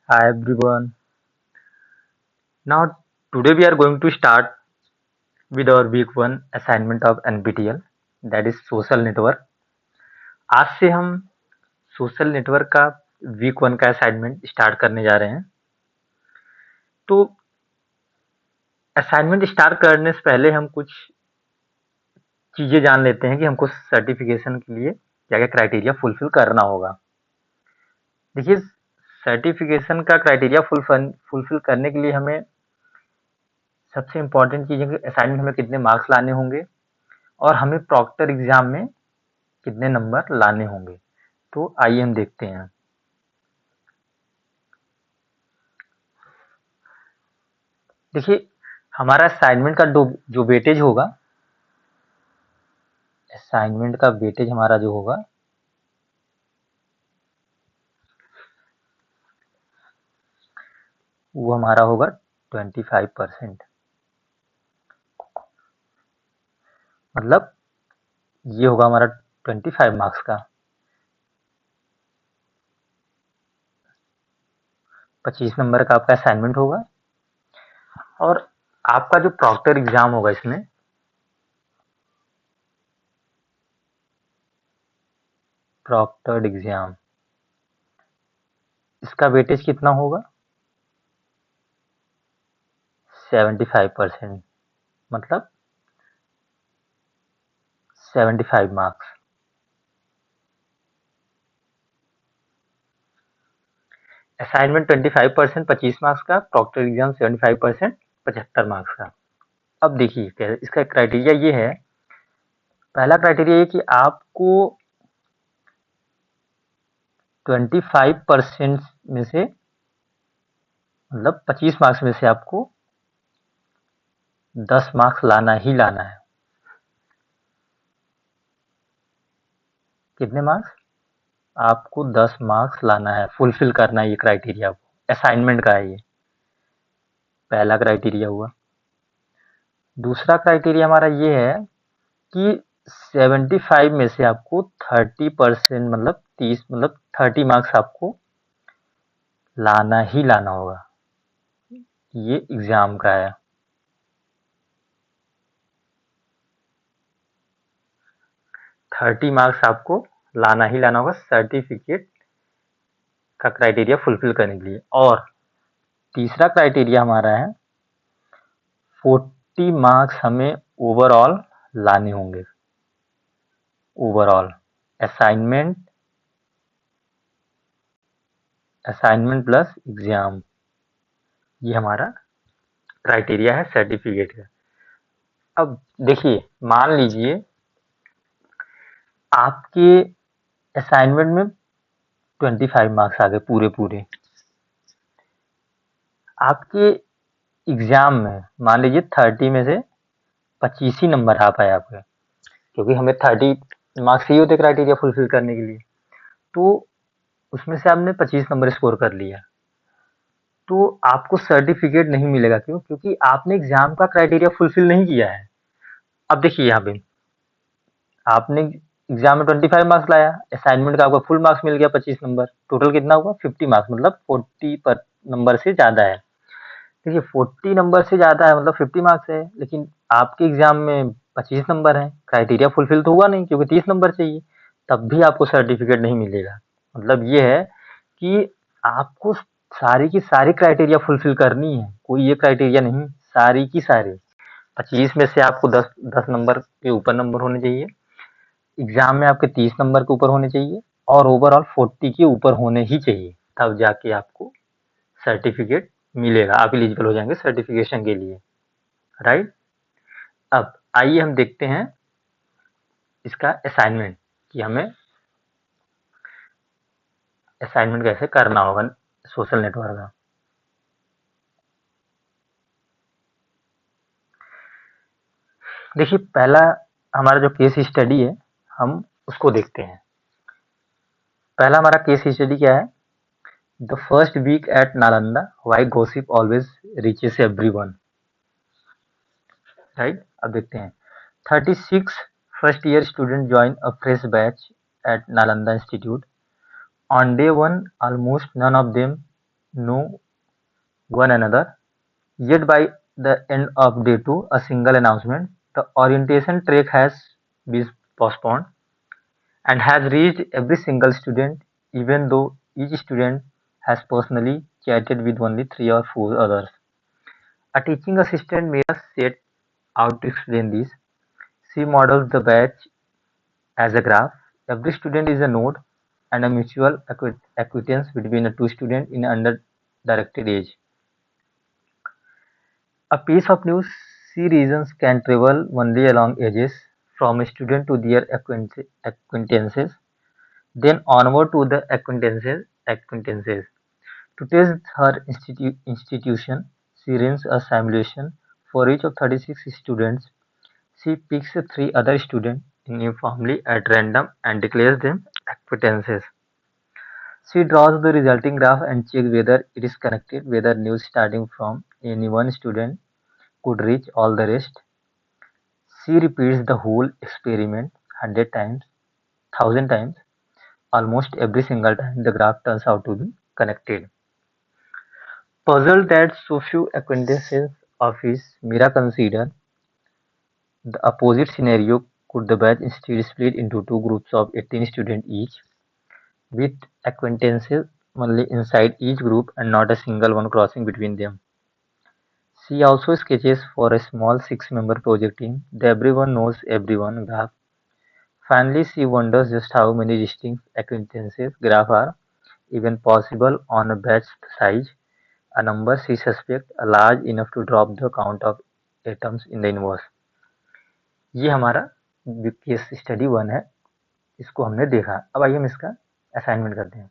Hi everyone. Now today we are going to start with our week 1 assignment of NPTEL, that is social network. आज से हम social network का week 1 का assignment start करने जा रहे हैं। तो असाइनमेंट स्टार्ट करने से पहले हम कुछ चीज़ें जान लेते हैं कि हमको सर्टिफिकेशन के लिए क्या-क्या क्राइटेरिया फुलफिल करना होगा। देखिए, सर्टिफिकेशन का क्राइटेरिया फुलफिल करने के लिए हमें सबसे इम्पोर्टेंट चीज़ है कि असाइनमेंट में कितने मार्क्स लाने होंगे और हमें प्रॉक्टर एग्जाम में कितने नंबर लाने होंगे। तो आइए हम देखते हैं। देखिए, हमारा असाइनमेंट का जो वेटेज होगा, असाइनमेंट का वेटेज हमारा जो होगा वो हमारा होगा 25%। मतलब ये होगा हमारा 25 मार्क्स का। 25 नंबर का आपका असाइनमेंट होगा और आपका जो प्रॉक्टर एग्जाम होगा इसमें प्रॉक्टर्ड एग्जाम, इसका वेटेज कितना होगा? 75%। मतलब 75 मार्क्स। असाइनमेंट 25%, 25 मार्क्स का, प्रॉक्टर एग्जाम 75%, 75 मार्क्स का। अब देखिए, इसका क्राइटेरिया ये है, पहला क्राइटेरिया ये कि आपको 25% में से, मतलब 25 मार्क्स में से आपको 10 मार्क्स लाना ही लाना है। कितने मार्क्स? आपको 10 मार्क्स लाना है, फुलफिल करना है ये क्राइटेरिया को। असाइनमेंट का है ये, पहला क्राइटेरिया हुआ। दूसरा क्राइटेरिया हमारा ये है कि 75 में से आपको 30%, मतलब 30, मतलब 30 मार्क्स आपको लाना ही लाना होगा। ये एग्जाम का है। 30 मार्क्स आपको लाना ही लाना होगा सर्टिफिकेट का क्राइटेरिया फुलफिल करने के लिए। और तीसरा क्राइटेरिया हमारा है 40 मार्क्स हमें ओवरऑल लाने होंगे। ओवरऑल असाइनमेंट प्लस एग्जाम, ये हमारा क्राइटेरिया है सर्टिफिकेट का। अब देखिए, मान लीजिए आपके असाइनमेंट में 25 मार्क्स आ गए पूरे। आपके एग्जाम में मान लीजिए 30 में से 25 ही नंबर आ पाए आपके, क्योंकि हमें 30 मार्क्स ही होते क्राइटेरिया फुलफिल करने के लिए। तो उसमें से आपने 25 नंबर स्कोर कर लिया, तो आपको सर्टिफिकेट नहीं मिलेगा। क्यों? क्योंकि आपने एग्जाम का क्राइटेरिया फुलफिल नहीं किया है। अब देखिए, यहाँ पे आपने एग्जाम में 25 मार्क्स लाया, असाइनमेंट का आपको फुल मार्क्स मिल गया 25 नंबर, टोटल कितना हुआ? 50 मार्क्स, मतलब 40 पर नंबर से ज़्यादा है। देखिए, 40 नंबर से ज़्यादा है मतलब 50 मार्क्स है, लेकिन आपके एग्जाम में 25 नंबर है, क्राइटेरिया फुलफिल तो हुआ नहीं क्योंकि 30 नंबर चाहिए, तब भी आपको सर्टिफिकेट नहीं मिलेगा। मतलब ये है कि आपको सारी की सारी क्राइटेरिया फुलफिल करनी है, कोई ये क्राइटेरिया नहीं, सारी की सारी। 25 में से आपको 10 नंबर के ऊपर नंबर होने चाहिए, एग्जाम में आपके 30 नंबर के ऊपर होने चाहिए और ओवरऑल 40 के ऊपर होने ही चाहिए, तब जाके आपको सर्टिफिकेट मिलेगा, आप एलिजिबल हो जाएंगे सर्टिफिकेशन के लिए। राइट। अब आइए हम देखते हैं इसका असाइनमेंट, कि हमें असाइनमेंट कैसे करना होगा सोशल नेटवर्क का। देखिए, पहला हमारा जो केस स्टडी है, हम उसको देखते हैं। पहला हमारा केस स्टडी क्या है? The first week at Nalanda, why gossip always reaches everyone. Right. अब देखते हैं। 36 first year student join a fresh batch at Nalanda Institute. On day 1, almost none of them know one another. Yet by the end of day 2, a single announcement, the orientation track has been postponed and has reached every single student, even though each student has personally chatted with only 3 or 4 others. A teaching assistant may set out to explain this. She models the batch as a graph. Every student is a node and a mutual acquaintance between the two students in under-directed age. A piece of news C regions can travel only along edges from a student to their acquaintances, then onward to the acquaintances. To test her institution, she runs a simulation for each of 36 students. She picks 3 other students uniformly at random and declares them acquaintances. She draws the resulting graph and checks whether it is connected, whether news starting from any one student could reach all the rest. She repeats the whole experiment 100 times, 1000 times. Almost every single time the graph turns out to be connected. Puzzled that so few acquaintances of his, Mira considered the opposite scenario: could the batch instead split into two groups of 18 students each, with acquaintances only inside each group and not a single one crossing between them? She also sketches for a small 6-member project team the everyone knows everyone graph. Finally, she wonders just how many distinct acquaintances graph are even possible on a batch size, a number she suspects large enough to drop the count of atoms in the universe. ये हमारा case study 1 है, इसको हमने देखा। अब आइए हम इसका असाइनमेंट करते हैं।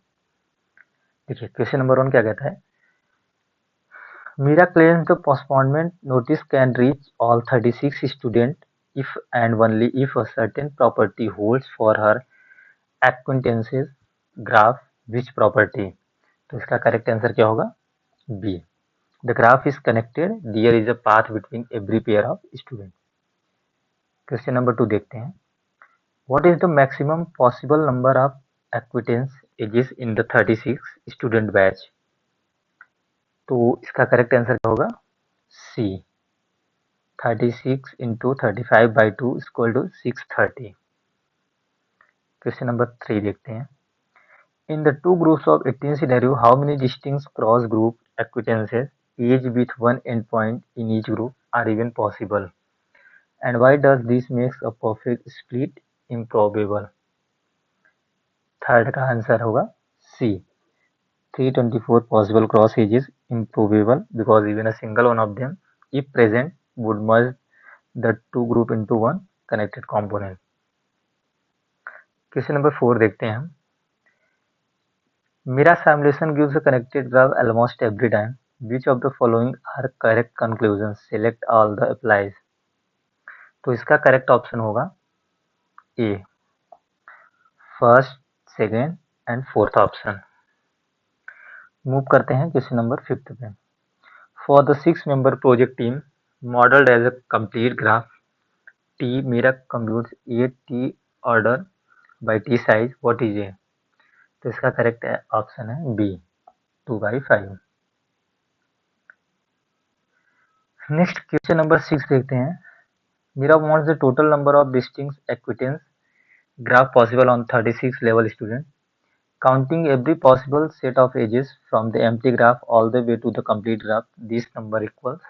देखिए क्वेश्चन नंबर 1 क्या कहता है, Mira claims the postponement notice can reach all 36 students if and only if a certain property holds for her acquaintances graph which property। तो इसका करेक्ट आंसर क्या होगा, B. The graph is connected, there is a path between every pair of students। Question number 2 देखते हैं, what is the maximum possible number of acquaintance ages in the 36 student batch। तो इसका correct answer क्या होगा, सी। 36 into 35/2 is equal to 630। Question number 3 देखते हैं, in the two groups of 18 scenario, how many distinct cross group acquaintances each with one endpoint in each group are even possible, and why does this makes a perfect split improbable। Third का answer होगा सी। 324 possible cross edges improbable because even a single one of them, if present, would merge the two group into one connected component। Question number 4 देखते हैं हम, Mira simulation gives a connected graph almost every time. Which of the following are correct conclusions? Select all the applies। तो इसका correct option होगा A, first, second and fourth option. Move करते हैं question number 5 पे। For the 6-member project team modelled as a complete graph T, Mira computes 8 T order by T size, what is A. तो इसका correct option है B, 2/5। Next question number 6 देखते हैं, Mira wants the total number of distinct acquaintance graph possible on 36 level student, counting every possible set of edges from the empty graph all the way to the complete graph. This number equals,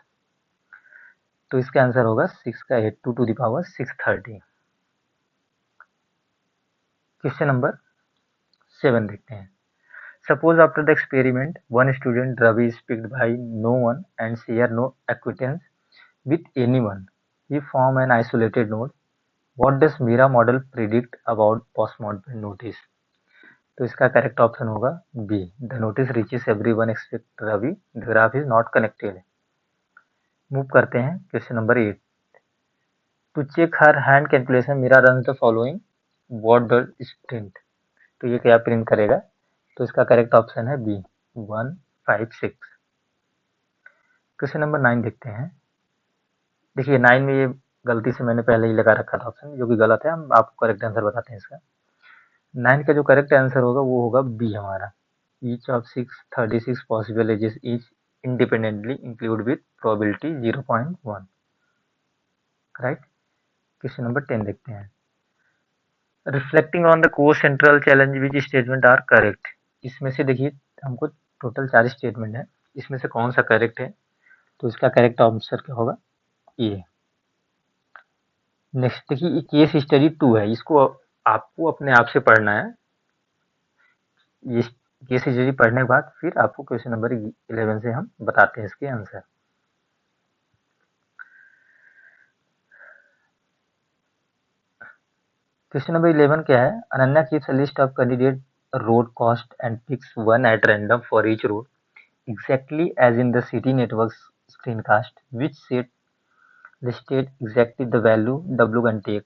तो इसका answer होगा 6 का 2 to the power 630। Question number 7 देखते हैं, Suppose after the experiment, one student Ravi is picked by no one and share no acquaintance with anyone. We form an isolated node. What does Mira model predict about postmortem notice? तो इसका correct option होगा B, the notice reaches everyone except Ravi, the graph is not connected. Move करते हैं question number 8। To check her hand calculation Mira run the following, what does print. तो ये क्या print करेगा, तो इसका करेक्ट ऑप्शन है बी, 156। क्वेश्चन नंबर 9 देखते हैं, देखिए 9 में ये गलती से मैंने पहले ही लगा रखा था ऑप्शन, जो कि गलत है, हम आपको करेक्ट आंसर बताते हैं इसका। 9 का जो करेक्ट आंसर होगा वो होगा बी हमारा, each of 36 possible edges each independently include with probability 0.1. राइट। क्वेश्चन नंबर 10 देखते हैं। Reflecting on the core central challenge which statement are correct. इसमें से देखिए हमको टोटल 4 स्टेटमेंट है, इसमें से कौन सा करेक्ट है, तो इसका करेक्ट आंसर क्या होगा, ये। नेक्स्ट देखिए ये केस स्टडी 2 है, इसको आपको अपने आप से पढ़ना है। ये केस स्टडी पढ़ने के बाद फिर आपको क्वेश्चन नंबर 11 से हम बताते हैं इसके आंसर। क्वेश्चन नंबर 11 क्या है, Ananya keeps a list of candidate road cost and picks one at random for each road exactly as in the city networks screencast, which set listed exactly the value W can take।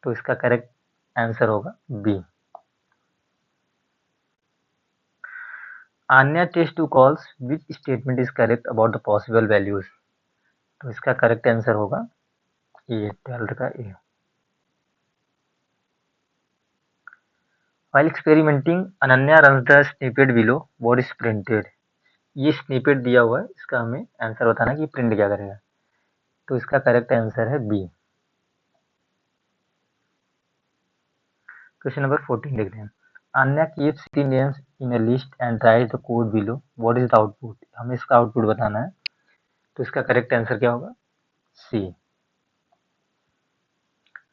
तो इसका correct answer होगा B. Anya takes 2 calls, which statement is correct about the possible values। तो इसका correct answer होगा ए, 12 का ए। While experimenting, Ananya runs the snippet below what is printed। ये snippet दिया हुआ है, इसका हमें आंसर बताना कि प्रिंट क्या करेगा, तो इसका करेक्ट आंसर है बी। क्वेश्चन नंबर 14 देखते हैं। Anya keeps city names in a list and writes the code below what is the output। हमें इसका आउटपुट बताना है, तो इसका करेक्ट आंसर क्या होगा, C,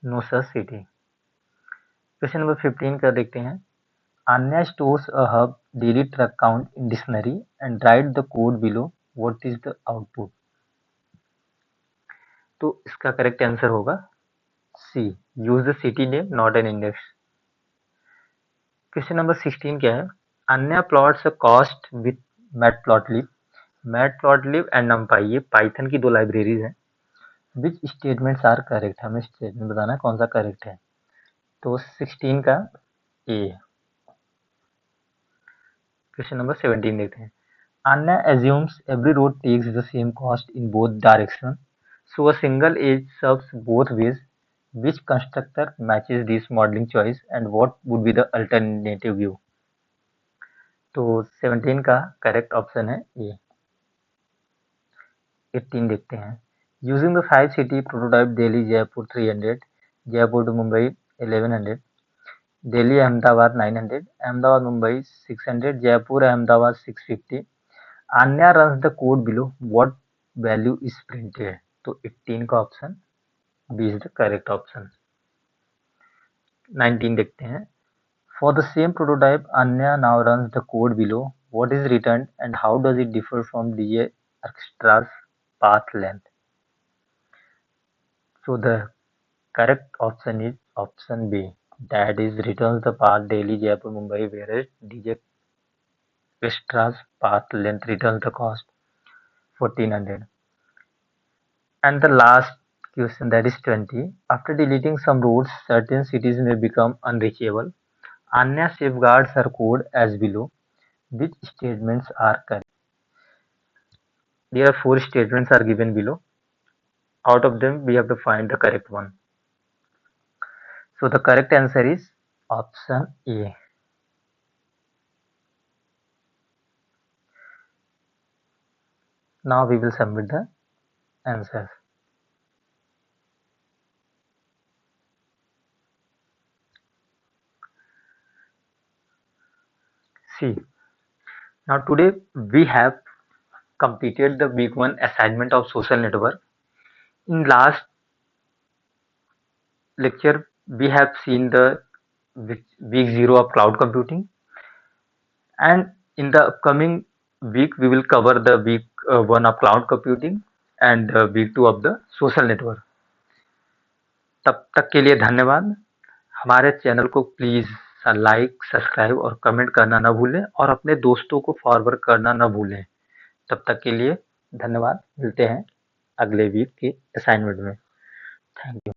no such city. Question number 15 का देखते हैं। Anya stores a hub daily truck count in dictionary and write the code below what is the output। तो इसका करेक्ट आंसर होगा C, use the city name not an index. Question number 16 क्या है, Anya plots a cost with matplotlib। Matplotlib and numpy ये Python की 2 libraries हैं। Which statements are correct, हमें statement बताना है कौन सा करेक्ट है, तो 16 का ए। क्वेश्चन नंबर 17 देखते हैं। Anya assumes every road takes the same cost in both directions, so a single edge serves both ways। Which constructor matches this modeling choice and what would be the alternative view। तो 17 का correct option है ए। 18 देखते हैं। Using the 5 city prototype Delhi Jaipur 300, Jaipur to Mumbai 1100, Delhi Ahmedabad 900, Ahmedabad Mumbai 600, Jaipur Ahmedabad 650। Anya runs the code below what value is printed। तो 18 का option B is the correct option. 19 देखते हैं। For the same prototype, Anya now runs the code below what is returned and how does it differ from DJ Orchestra's path length। So the correct option is option B, that is returns the path Delhi Jaipur Mumbai, whereas DJ Orchestra's path length returns the cost 1400। And the last question, that is 20. After deleting some roads, certain cities may become unreachable। Anya safeguards her code as below। Which statements are correct? There are 4 statements are given below. Out of them, we have to find the correct one। So the correct answer is option A। Now we will submit the answers। See, now today we have completed the week 1 assignment of social network। In last lecture, we have seen the week 0 of cloud computing, and in the upcoming week we will cover the week 1 of cloud computing and week 2 of the social network। तब तक के लिए धन्यवाद। हमारे channel को please like, subscribe और comment करना ना भूलें और अपने दोस्तों को फॉरवर्ड करना ना भूलें। तब तक के लिए धन्यवाद। मिलते हैं अगले वीक के असाइनमेंट में। Thank you.